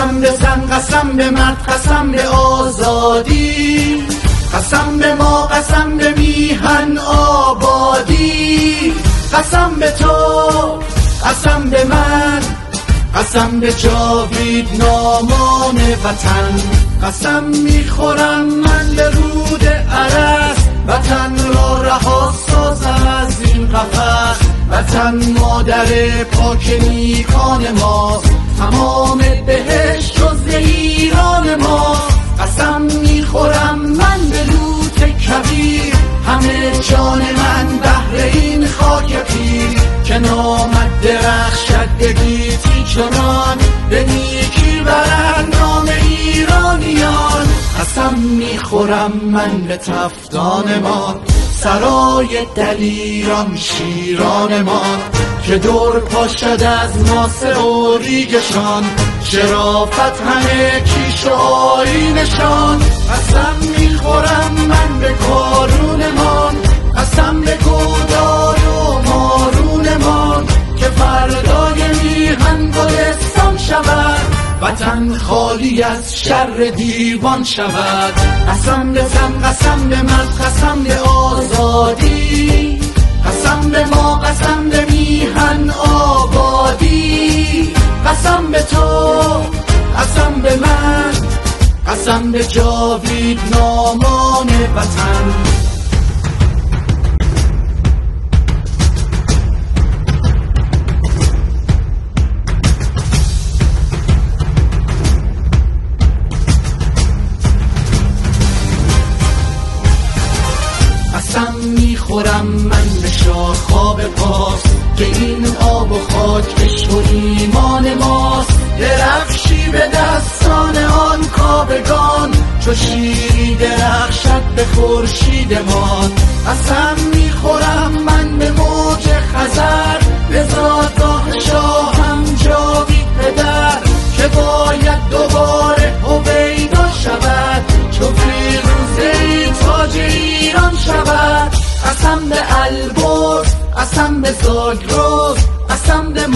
قسم به زن، قسم به مرد، قسم به آزادی، قسم به ما، قسم به میهن آبادی، قسم به تو، قسم به من، قسم به جاوید نامان وطن. قسم میخورم من به رود عرس، وطن را رها سازم از این قفس. وطن مادر پاک نیکان ماست، تمام بهشت جز ایران ما. قسم میخورم من به لوت کبیر، همه جان من بهر این خاک پیر. که نامد درخشد به گیتی چنان، به نیکی برند نام ایرانیان. قسم میخورم من به تفتان ما، سرای دلیران شیران ما. که دور پاشد از ماسه و ریگشان، شرافت همه کیش و آیینشان. قسم میخورم من به کارونمان، قسم به گودال و مارونمان. که فردای میهن گلستان شود، وطن خالی از شر دیوان شود. قسم به زن، قسم به مرد، قسم به آزادی، قسم به ما، قسم به میهن آبادی، قسم به تو، قسم به من، قسم به جاوید نامان وطن. قسم میخورم من به شاخاب پاس، که این آب و خاک عشق و ایمان ماست. درفشی به دستان آن کابگان، چو شیری درخشد به خورشیدمان. قسم میخورم من به موج خزر، به زادگاه شاهم جاوید پدر. که باید دوباره هویدا شود، چو فیروزه تاج ایران شود. قسم به البرز، قسم به زاگرس، قسم به